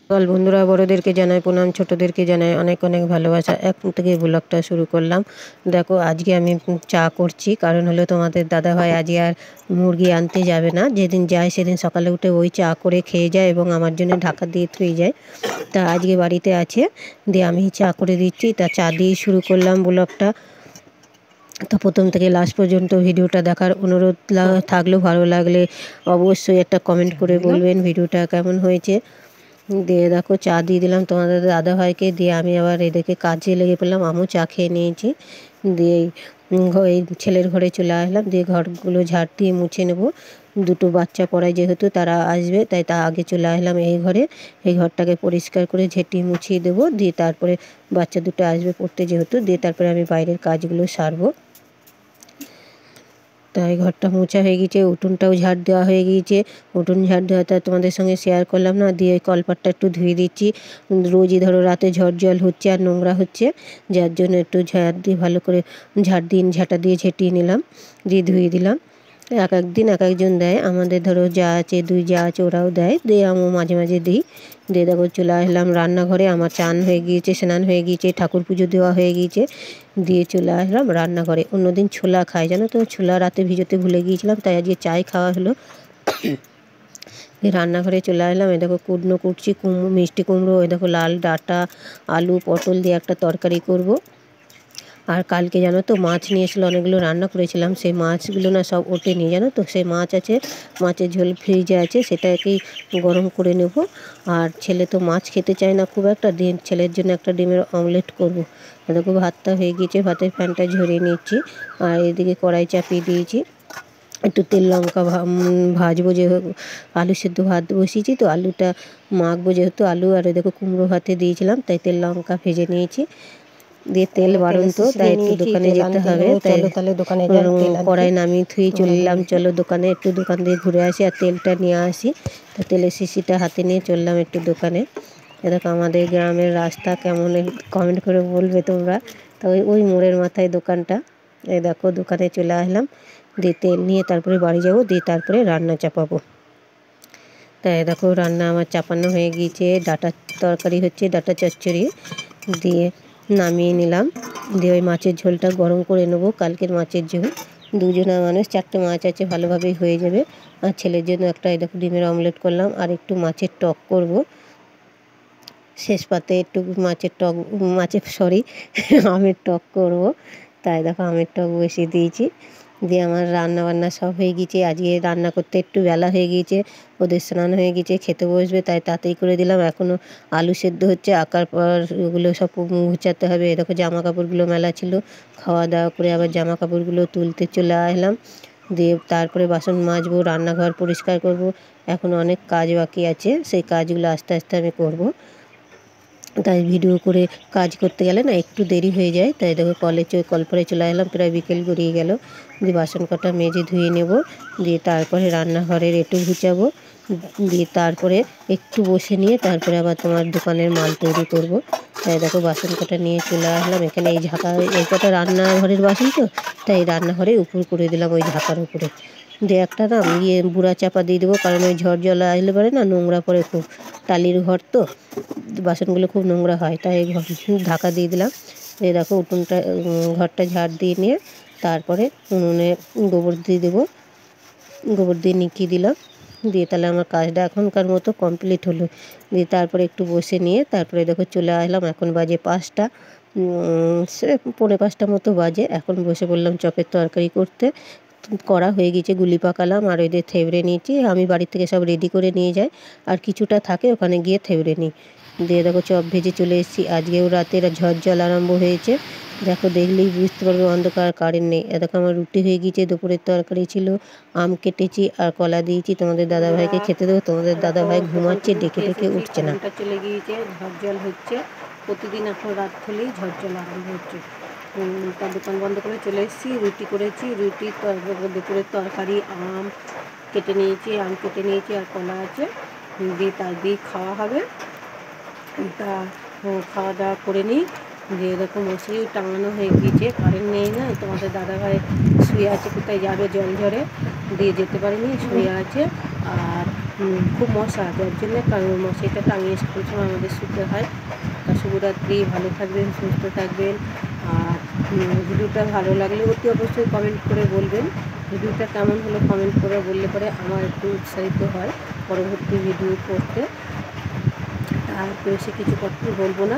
বন্ধুরা, বড়োদেরকে জানাই প্রণাম, ছোটোদেরকে জানাই অনেক অনেক ভালোবাসা। এখন থেকে ব্লগটা শুরু করলাম। দেখো, আজকে আমি চা করছি, কারণ হলো তোমাদের দাদাভাই আজকে আর মুরগি আনতে যাবে না। যেদিন যায় সেদিন সকালে উঠে ওই চা করে খেয়ে যায় এবং আমার জন্য ঢাকা দিয়ে থুয়ে যায়। তা আজকে বাড়িতে আছে, দিয়ে আমি চা করে দিচ্ছি। তা চা দিয়ে শুরু করলাম ব্লগটা। তো প্রথম থেকে লাস্ট পর্যন্ত ভিডিওটা দেখার অনুরোধ থাকলো। ভালো লাগলে অবশ্যই একটা কমেন্ট করে বলবেন ভিডিওটা কেমন হয়েছে। দিয়ে দেখো, চা দিয়ে দিলাম তোমাদের দাদাভাইকে, দিয়ে আমি আবার এদিকে কাজে লেগে পড়লাম। আমিও চা খেয়ে নিয়েছি। দিয়ে এই ছেলের ঘরে চলে আসলাম, দিয়ে ঘরগুলো ঝাড় দিয়ে মুছে নেব। দুটো বাচ্চা পড়ায়, যেহেতু তারা আসবে তাই তা আগে চলে আসলাম এই ঘরে। এই ঘরটাকে পরিষ্কার করে ঝেঁটিয়ে মুছিয়ে দেবো, দিয়ে তারপরে বাচ্চা দুটো আসবে পড়তে যেহেতু, দিয়ে তারপরে আমি বাইরের কাজগুলো সারবো। তাই ঘরটা মোছা হয়ে গিয়েছে, উঠোনটাও ঝাড় দেওয়া হয়ে গিয়েছে। উঠোন ঝাড় দেওয়াটা তোমাদের সঙ্গে শেয়ার করলাম না। দিয়ে কলপাটটা একটু ধুয়ে দিচ্ছি। রোজই ধরো রাতে ঝড় জল হচ্ছে আর নোংরা হচ্ছে, যার জন্য একটু ঝাড় দিয়ে ভালো করে ঝাঁটা দিয়ে ঝেঁটিয়ে নিলাম, দিয়ে ধুয়ে দিলাম। এক এক দিন এক একজন দেয়, আমাদের ধরো যা আছে, দুই যা আছে ওরাও দেয়, দিয়ে আমিও মাঝে মাঝে দিই। দিয়ে দেখো চলে আসলাম রান্নাঘরে। আমার চান হয়ে গিয়েছে, স্নান হয়ে গিয়েছে, ঠাকুর পুজো দেওয়া হয়ে গিয়েছে। দিয়ে চলে আসলাম রান্নাঘরে। অন্যদিন ছোলা খাই, জানো তো, ছোলা রাতে ভিজোতে ভুলে গিয়েছিলাম, তাই আজকে চাই খাওয়া হলো। রান্নাঘরে চলে আসলাম। এ দেখো কুটনো কুটছি, মিষ্টি কুমড়ো, এ দেখো লাল ডাঁটা, আলু পটল দিয়ে একটা তরকারি করব। আর কালকে জানো তো মাছ নিয়ে এসেছিলো, অনেকগুলো রান্না করেছিলাম। সেই মাছগুলো না সব ওঠেনি, জানো তো। সেই মাছ আছে, মাছের ঝোল ফ্রিজে আছে, সেটাকেই গরম করে নেব। আর ছেলে তো মাছ খেতে চায় না খুব একটা, ডিম, ছেলের জন্য একটা ডিমের অমলেট করব। দেখো ভাতটা হয়ে গিয়েছে, ভাতের ফ্যানটা ঝরিয়ে নিচ্ছি। আর এদিকে কড়াই চাপিয়ে দিয়েছি, একটু তেল লঙ্কা ভাজবো। যে আলু সেদ্ধ ভাত বসিয়েছি, তো আলুটা মাখবো, যেহেতু আলু আর দেখো কুমড়ো ভাতে দিয়েছিলাম, তাই তেল লঙ্কা ভেজে নিয়েছি। দিয়ে তেল বারণ তো, তাই একটু দোকানে যেতে হবে, তাই কড়াই নামিয়ে থুয়ে চললাম। চলো দোকানে, একটু দোকান দিয়ে ঘুরে আসি আর তেলটা নিয়ে আসি। তা তেলের শিশিটা হাতে নিয়ে চললাম একটু দোকানে। দেখো আমাদের গ্রামের রাস্তা কেমন, কমেন্ট করে বলবে তোমরা। তো ওই মোড়ের মাথায় দোকানটা। এই দেখো দোকানে চলে আসলাম, দিয়ে তেল নিয়ে তারপরে বাড়ি যাব, দিয়ে তারপরে রান্না চাপাবো। তাই দেখো রান্না আমার চাপানো হয়ে গিয়েছে। ডাঁটার তরকারি হচ্ছে, ডাঁটা চচ্চড়ি। দিয়ে নামিয়ে নিলাম, দিয়ে ওই মাছের ঝোলটা গরম করে নেবো। কালকের মাছের ঝোল, দুজনা মানুষ, 4টে মাছ আছে, ভালোভাবেই হয়ে যাবে। আর ছেলের জন্য একটা এই দেখো ডিমের অমলেট করলাম, আর একটু মাছের টক করব। শেষ পাতে একটু আমের টক করব। তাই দেখো আমের টক বসিয়ে দিয়েছি। দিয়ে আমার রান্না বান্না সব হয়ে গিয়েছে। আজকে রান্না করতে একটু বেলা হয়ে গিয়েছে, ওদের স্নান হয়ে গিয়েছে, খেতে বসবে, তাই তাড়াতাড়ি করে দিলাম। এখনও আলু সেদ্ধ হচ্ছে, আঁকার পর ওগুলো সব গুছাতে হবে। এরকম জামা কাপড়গুলো মেলা ছিল, খাওয়া দাওয়া করে আবার জামা কাপড়গুলো তুলতে চলে আসলাম। দিয়ে তারপরে বাসন মাজবো, রান্নাঘর পরিষ্কার করব। এখন অনেক কাজ বাকি আছে, সেই কাজগুলো আস্তে আস্তে আমি করব। তাই ভিডিও করে কাজ করতে গেলে না একটু দেরি হয়ে যায়। তাই দেখো কলপারে চলে এলাম, প্রায় বিকেল গড়িয়ে গেল। দিয়ে বাসন কটা মেজে ধুয়ে নেব, দিয়ে তারপরে রান্নাঘরের একটু গুছাবো। দিয়ে তারপরে একটু বসে নিয়ে তারপরে আবার তোমার দোকানের মাল তৈরি করব। তাই দেখো বাসন কটা নিয়ে চলে আসলাম এখানে। এই ঝাঁকা, এই কটা রান্নাঘরের বাসন তো, তাই রান্নাঘরে উপর করে দিলাম, ওই ঝাঁকার উপরে। দিয়ে একটা না বুড়া চাপা দিয়ে দেবো, কারণ ওই ঝড় জল আসলে পরে না নোংরা পড়ে খুব। টালির ঘর তো, বাসনগুলো খুব নোংরা হয়, তাই ঢাকা দিয়ে দিলাম। দিয়ে দেখো উঠোনটা, ঘরটা ঝাড় দিয়ে নিয়ে তারপরে উনুনে গোবর দিয়ে দেবো। গোবর দিয়ে নিকিয়ে দিলাম, দিয়ে তাহলে আমার কাজটা এখনকার মতো কমপ্লিট হলো। দিয়ে তারপরে একটু বসে নিয়ে তারপরে দেখো চলে আসলাম। এখন বাজে 5টা, সে 4:45 মতো বাজে। এখন বসে পড়লাম চপের তরকারি করতে। করা হয়ে গেছে, গুলি পাকালাম আর ওদের থেবড়ে নিয়েছি। আমি বাড়ি থেকে সব রেডি করে নিয়ে যাই, আর কিছুটা থাকে ওখানে গিয়ে থেবড়ে নিই। দিয়ে দেখো চপ ভেজে চলে এসেছি। আজকেও রাতের ঝড় জল আরম্ভ হয়েছে। দেখো দেখলেই বুঝতে পারবে, অন্ধকার, কারেন্ট নেই। দেখো আমার রুটি হয়ে গিয়েছে, দুপুরের তরকারি ছিল, আম কেটেছি আর কলা দিয়েছি তোমাদের দাদাভাইকে খেতে দেবো। তোমাদের দাদাভাই ঘুমাচ্ছে, ডেকে ডেকে উঠছে না। চলে গিয়েছে, ঝড় জল হচ্ছে প্রতিদিন। এখন রাত হলেই ঝড় জল আরম্ভ হচ্ছে। তার দোকান বন্ধ করে চলে এসেছি। রুটি করেছি, দুপুরের তরকারি, আম কেটে নিয়েছি আর কলা আছে, দিয়ে তার দিয়ে খাওয়া হবে। তা খাওয়া দাওয়া করে নিই। দিয়ে এরকম মশারিও টাঙানো হয়ে গিয়েছে, কারেন্ট নেই না। তোমাদের দাদাভাই শুয়ে আছে, কোথায় যাবে জল ঝড়ে, দিয়ে যেতে পারিনি, শুয়ে আছে। আর খুব মশা, যার জন্যে মশারিটা টাঙিয়ে সকল সময় আমাদের শুতে হয়। শুভরাত্রি, ভালো থাকবেন, সুস্থ থাকবেন। আর ভিডিওটা ভালো লাগলে অতি অবশ্যই কমেন্ট করে বলবেন। ভিডিওটা কেমন হলো কমেন্ট করে বললে পরে আমার একটু উৎসাহিত হয় পরবর্তী ভিডিও করতে। আর বেশি কিছু কথা বলবো না।